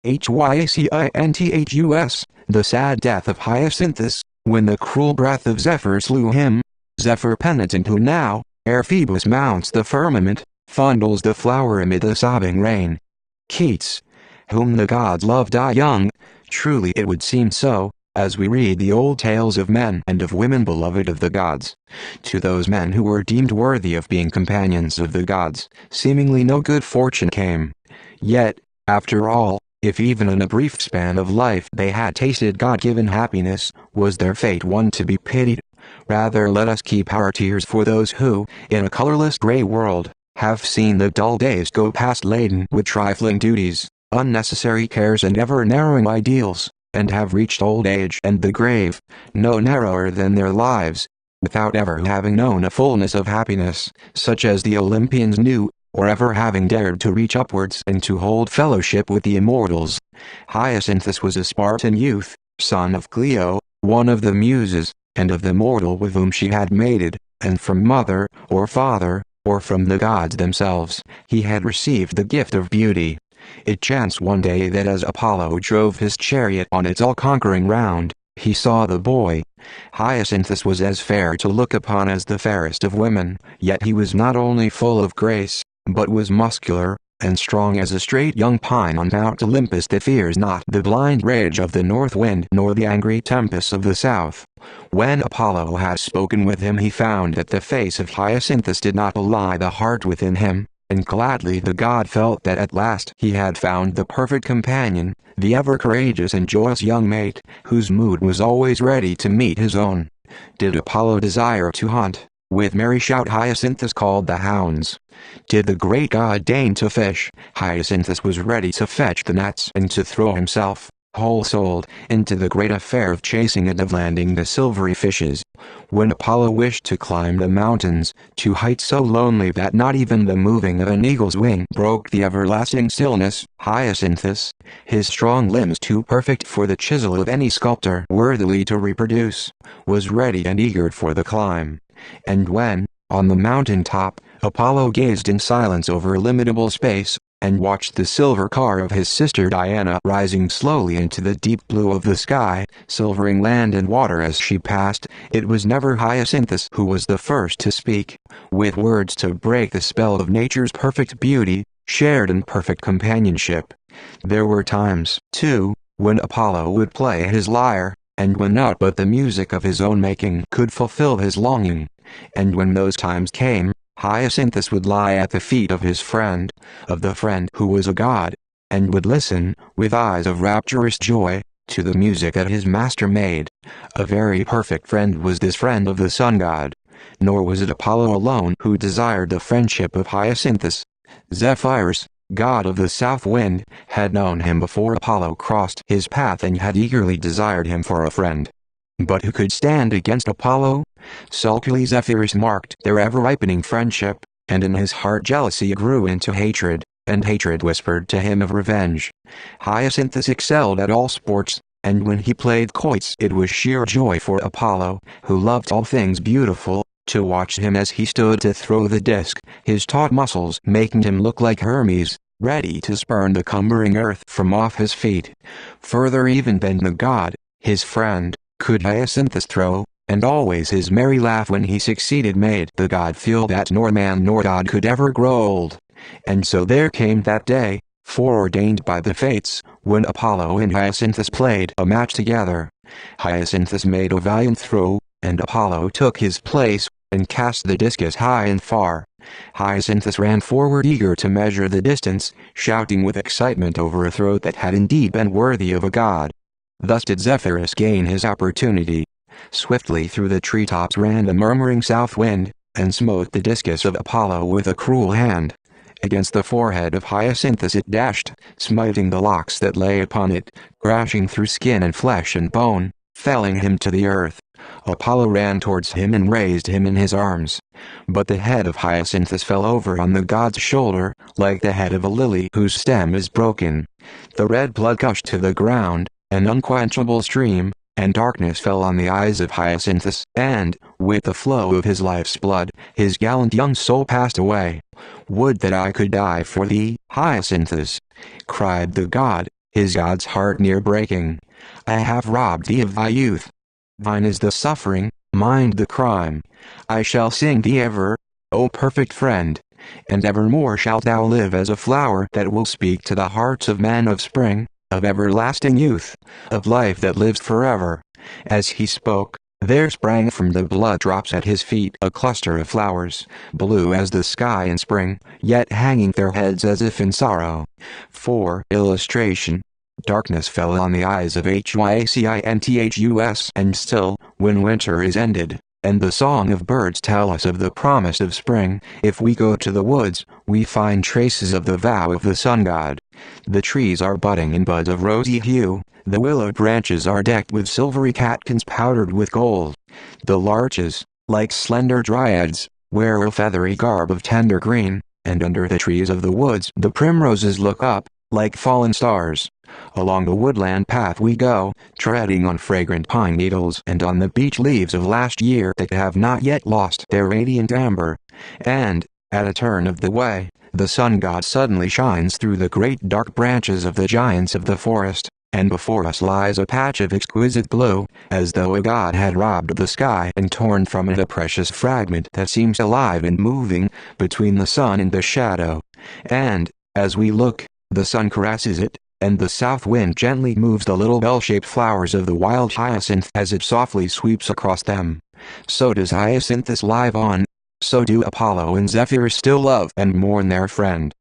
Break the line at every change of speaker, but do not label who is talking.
Hyacinthus, the sad death of Hyacinthus, when the cruel breath of Zephyr slew him. Zephyr penitent who now, ere Phoebus mounts the firmament, fondles the flower amid the sobbing rain. Keats, whom the gods love die young, truly it would seem so, as we read the old tales of men and of women beloved of the gods. To those men who were deemed worthy of being companions of the gods, seemingly no good fortune came. Yet, after all, if even in a brief span of life they had tasted God-given happiness, was their fate one to be pitied? Rather let us keep our tears for those who, in a colorless gray world, have seen the dull days go past laden with trifling duties, unnecessary cares and ever-narrowing ideals, and have reached old age and the grave, no narrower than their lives, without ever having known a fullness of happiness, such as the Olympians knew, or ever having dared to reach upwards and to hold fellowship with the immortals. Hyacinthus was a Spartan youth, son of Clio, one of the Muses, and of the mortal with whom she had mated, and from mother, or father, or from the gods themselves, he had received the gift of beauty. It chanced one day that as Apollo drove his chariot on its all-conquering round, he saw the boy. Hyacinthus was as fair to look upon as the fairest of women, yet he was not only full of grace, but was muscular, and strong as a straight young pine on Mount Olympus that fears not the blind rage of the north wind nor the angry tempests of the south. When Apollo had spoken with him he found that the face of Hyacinthus did not belie the heart within him, and gladly the god felt that at last he had found the perfect companion, the ever-courageous and joyous young mate, whose mood was always ready to meet his own. Did Apollo desire to hunt, with merry shout Hyacinthus called the hounds. Did the great god deign to fish, Hyacinthus was ready to fetch the nets and to throw himself, whole-souled, into the great affair of chasing and of landing the silvery fishes. When Apollo wished to climb the mountains, to heights so lonely that not even the moving of an eagle's wing broke the everlasting stillness, Hyacinthus, his strong limbs too perfect for the chisel of any sculptor worthily to reproduce, was ready and eager for the climb. And when, on the mountain top, Apollo gazed in silence over illimitable space, and watched the silver car of his sister Diana rising slowly into the deep blue of the sky, silvering land and water as she passed, it was never Hyacinthus who was the first to speak, with words to break the spell of nature's perfect beauty, shared in perfect companionship. There were times, too, when Apollo would play his lyre, and when naught but the music of his own making could fulfill his longing. And when those times came, Hyacinthus would lie at the feet of his friend, of the friend who was a god, and would listen, with eyes of rapturous joy, to the music that his master made. A very perfect friend was this friend of the sun god. Nor was it Apollo alone who desired the friendship of Hyacinthus. Zephyrus, god of the south wind, had known him before Apollo crossed his path and had eagerly desired him for a friend. But who could stand against Apollo? Sulkily Zephyrus marked their ever-ripening friendship, and in his heart jealousy grew into hatred, and hatred whispered to him of revenge. Hyacinthus excelled at all sports, and when he played quoits it was sheer joy for Apollo, who loved all things beautiful, to watch him as he stood to throw the disc, his taut muscles making him look like Hermes, ready to spurn the cumbering earth from off his feet. Further even than the god, his friend, could Hyacinthus throw, and always his merry laugh when he succeeded made the god feel that nor man nor god could ever grow old. And so there came that day, foreordained by the fates, when Apollo and Hyacinthus played a match together. Hyacinthus made a valiant throw, and Apollo took his place, and cast the discus high and far. Hyacinthus ran forward eager to measure the distance, shouting with excitement over a throw that had indeed been worthy of a god. Thus did Zephyrus gain his opportunity. Swiftly through the treetops ran the murmuring south wind, and smote the discus of Apollo with a cruel hand. Against the forehead of Hyacinthus it dashed, smiting the locks that lay upon it, crashing through skin and flesh and bone, felling him to the earth. Apollo ran towards him and raised him in his arms. But the head of Hyacinthus fell over on the god's shoulder, like the head of a lily whose stem is broken. The red blood gushed to the ground, an unquenchable stream, and darkness fell on the eyes of Hyacinthus, and, with the flow of his life's blood, his gallant young soul passed away. "Would that I could die for thee, Hyacinthus!" cried the god, his God's heart near breaking. I have robbed thee of thy youth. Thine is the suffering, mine the crime. I shall sing thee ever, O perfect friend, and evermore shalt thou live as a flower that will speak to the hearts of men of spring, of everlasting youth, of life that lives forever. As he spoke, there sprang from the blood drops at his feet a cluster of flowers, blue as the sky in spring, yet hanging their heads as if in sorrow. For illustration, darkness fell on the eyes of Hyacinthus, and still, when winter is ended, and the song of birds tell us of the promise of spring, if we go to the woods, we find traces of the vow of the sun god. The trees are budding in buds of rosy hue, the willow branches are decked with silvery catkins powdered with gold. The larches, like slender dryads, wear a feathery garb of tender green, and under the trees of the woods the primroses look up, like fallen stars. Along the woodland path we go, treading on fragrant pine needles and on the beech leaves of last year that have not yet lost their radiant amber. And, at a turn of the way, the sun god suddenly shines through the great dark branches of the giants of the forest, and before us lies a patch of exquisite blue, as though a god had robbed the sky and torn from it a precious fragment that seems alive and moving, between the sun and the shadow. And, as we look, the sun caresses it, and the south wind gently moves the little bell-shaped flowers of the wild hyacinth as it softly sweeps across them. So does Hyacinthus live on. So do Apollo and Zephyr still love and mourn their friend.